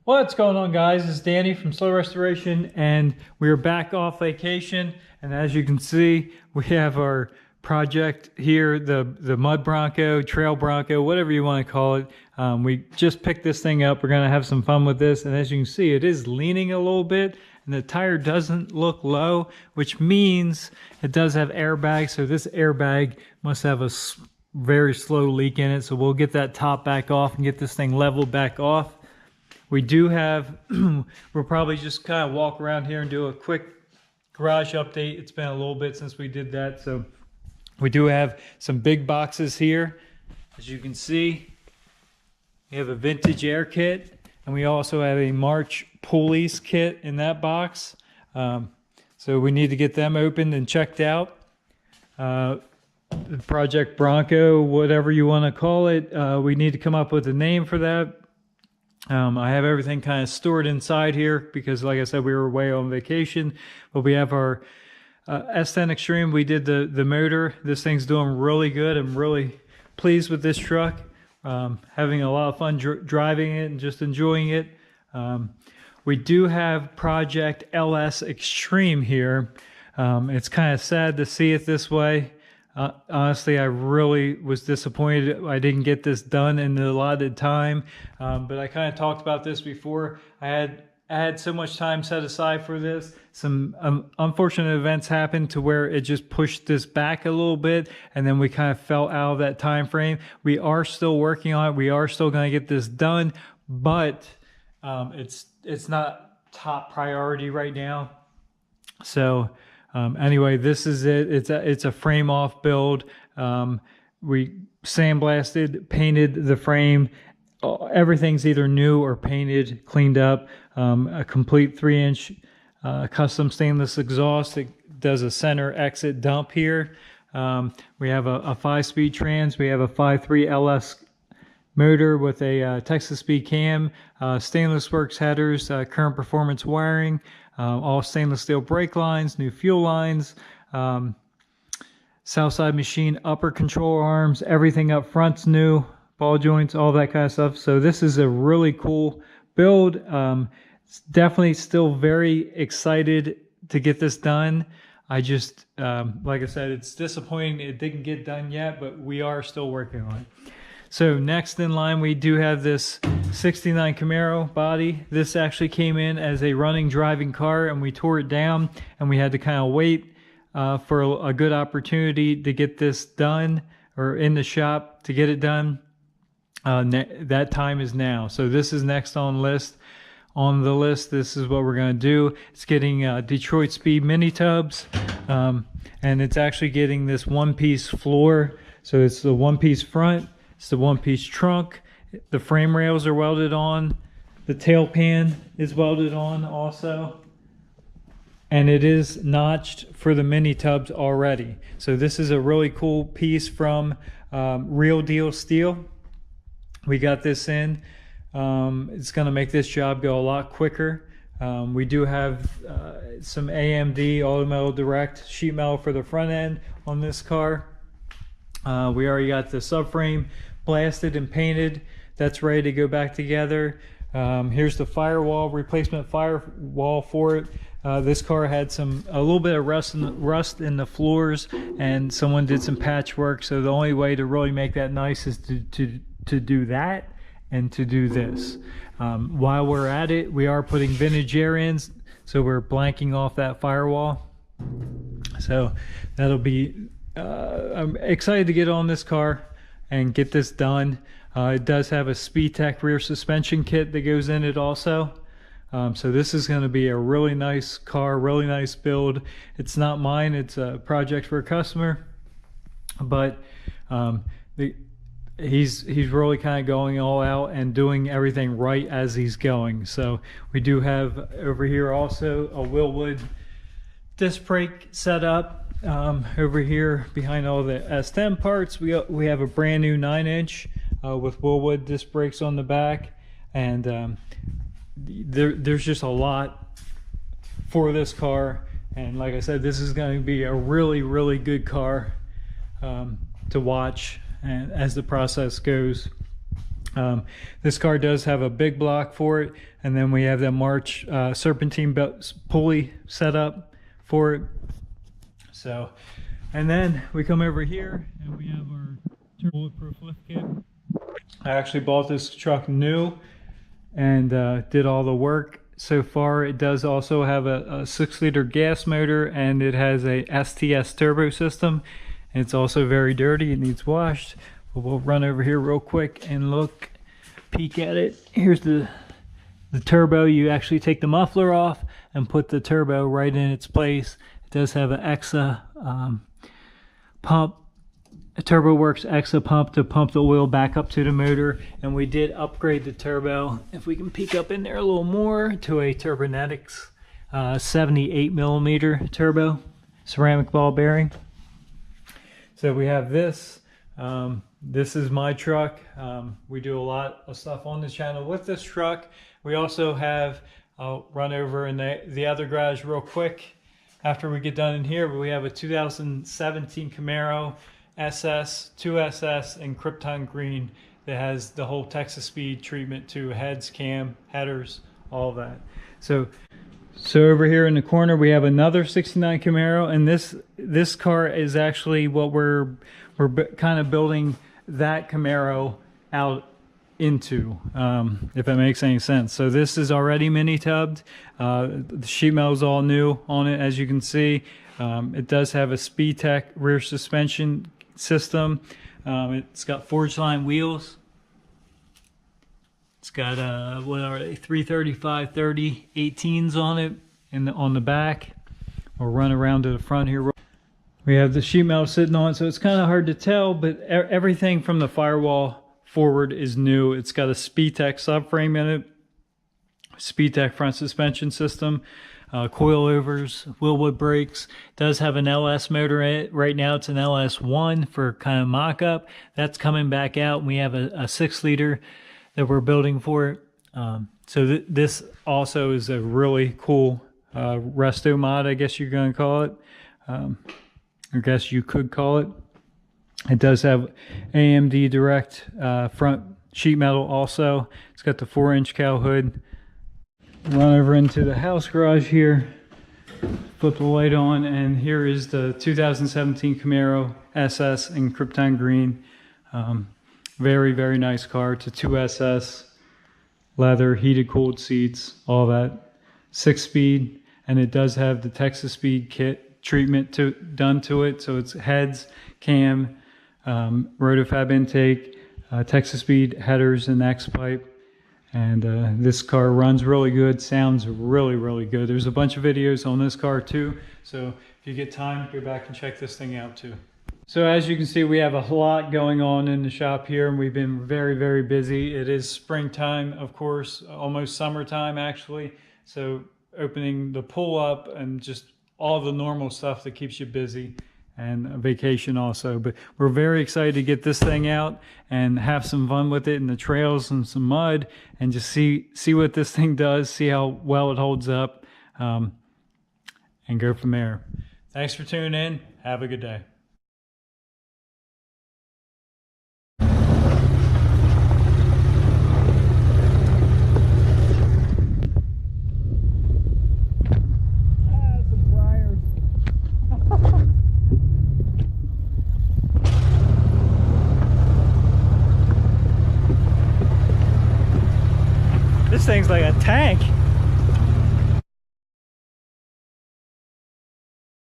What's going on, guys? It's Danny from Slow Restoration, and we are back off vacation. And as you can see, we have our project here, the Mud Bronco, Trail Bronco, whatever you want to call it. We just picked this thing up. We're going to have some fun with this. And as you can see, it is leaning a little bit, and the tire doesn't look low, which means it does have airbags. So this airbag must have a very slow leak in it. So we'll get that top back off and get this thing leveled back off. We do have, we'll probably just kind of walk around here and do a quick garage update. It's been a little bit since we did that. So we do have some big boxes here. As you can see, we have a vintage air kit, and we also have a March pulleys kit in that box. So we need to get them opened and checked out. The Project Bronco, whatever you want to call it, we need to come up with a name for that. I have everything kind of stored inside here because, like I said, we were away on vacation. But we have our S10 Extreme. We did the motor. This thing's doing really good. I'm really pleased with this truck. Having a lot of fun driving it and just enjoying it. We do have Project LS Extreme here. It's kind of sad to see it this way. Honestly, I really was disappointed I didn't get this done in the allotted time. But I kind of talked about this before. I had so much time set aside for this. Some unfortunate events happened to where it just pushed this back a little bit, and then we kind of fell out of that time frame. We are still working on it. We are still going to get this done, but it's not top priority right now. So anyway, this is it. It's a frame off build. We sandblasted, painted the frame. Everything's either new or painted, cleaned up. A complete 3-inch custom stainless exhaust. It does a center exit dump here. We have a 5-speed trans. We have a 5.3 LS motor with a Texas speed cam, stainless works headers, current performance wiring, all stainless steel brake lines, new fuel lines, Southside machine upper control arms, everything up front's new, ball joints, all that kind of stuff. So this is a really cool build. Definitely still very excited to get this done. I just, like I said, it's disappointing it didn't get done yet, but we are still working on it. So next in line, we do have this 69 Camaro body. This actually came in as a running driving car, and we tore it down, and we had to kind of wait for a good opportunity to get this done, or in the shop to get it done. That time is now. So this is next on the list. This is what we're going to do. It's getting Detroit Speed mini tubs, and it's actually getting this one-piece floor. So it's the one-piece front. It's the one-piece trunk. The frame rails are welded on. The tail pan is welded on also. And it is notched for the mini tubs already. So this is a really cool piece from Real Deal Steel. We got this in. It's going to make this job go a lot quicker. We do have some AMD Auto Metal Direct sheet metal for the front end on this car. We already got the subframe blasted and painted. That's ready to go back together. Here's the firewall, replacement firewall for it. This car had a little bit of rust in the floors, and someone did some patchwork. So the only way to really make that nice is to do that and to do this. While we're at it, we are putting vintage air ins, so we're blanking off that firewall. So that'll be I'm excited to get on this car and get this done. It does have a SpeedTech rear suspension kit that goes in it also. So this is going to be a really nice car, really nice build. It's not mine, it's a project for a customer, but he's really kind of going all out and doing everything right as he's going. So we do have over here also a Wilwood disc brake set up. Over here behind all the S10 parts, we have a brand new 9-inch with Wilwood disc brakes on the back, and there's just a lot for this car. And like I said, this is going to be a really good car to watch and as the process goes. This car does have a big block for it, and then we have the March serpentine belt pulley set up for it. So, and then we come over here and we have our bulletproof lift kit. I actually bought this truck new and did all the work so far. It does also have a 6-liter gas motor, and it has a STS turbo system. It's also very dirty, it needs washed. But we'll run over here real quick and look, peek at it. Here's the turbo. You actually take the muffler off and put the turbo right in its place. It does have an EXA pump, a TurboWorks EXA pump to pump the oil back up to the motor. And we did upgrade the turbo, if we can peek up in there a little more, to a Turbonetics 78mm turbo, ceramic ball bearing. So we have this. This is my truck. We do a lot of stuff on the channel with this truck. We also have, I'll run over in the other garage real quick after we get done in here, but we have a 2017 Camaro SS, 2SS, and Krypton Green that has the whole Texas Speed treatment to heads, cam, headers, all that. So over here in the corner we have another 69 Camaro, and this car is actually what we're kind of building that Camaro out into, if that makes any sense. So this is already mini tubbed. The sheet metal is all new on it, as you can see. It does have a SpeedTech rear suspension system. It's got forged line wheels. It's got what are they, 335/30 18s on it, and on the back. We'll run around to the front here. We have the sheet metal sitting on, so it's kind of hard to tell, but everything from the firewall forward is new. It's got a SpeedTech subframe in it, SpeedTech front suspension system, coilovers, Willwood brakes. It does have an LS motor in it. Right now it's an LS1 for kind of mock-up. That's coming back out, and we have a 6-liter that we're building for it. So this also is a really cool resto mod, I guess you're going to call it. I guess you could call it. It does have AMD direct front sheet metal also. It's got the 4-inch cowl hood. Run over into the house garage here, flip the light on, and here is the 2017 Camaro SS in Krypton Green. Very, very nice car. It's a 2SS, leather, heated cooled seats, all that. 6-speed, and it does have the Texas Speed kit treatment done to it. So it's heads, cam, rotofab intake, Texas Speed headers and X pipe. And this car runs really good, sounds really, really good. There's a bunch of videos on this car too. So if you get time, go back and check this thing out too. So as you can see, we have a lot going on in the shop here, and we've been very, very busy. It is springtime, of course, almost summertime actually. So opening the pool up and just all the normal stuff that keeps you busy, and a vacation also. But we're very excited to get this thing out and have some fun with it in the trails and some mud, and just see what this thing does, see how well it holds up, and go from there. Thanks for tuning in. Have a good day. This thing's like a tank.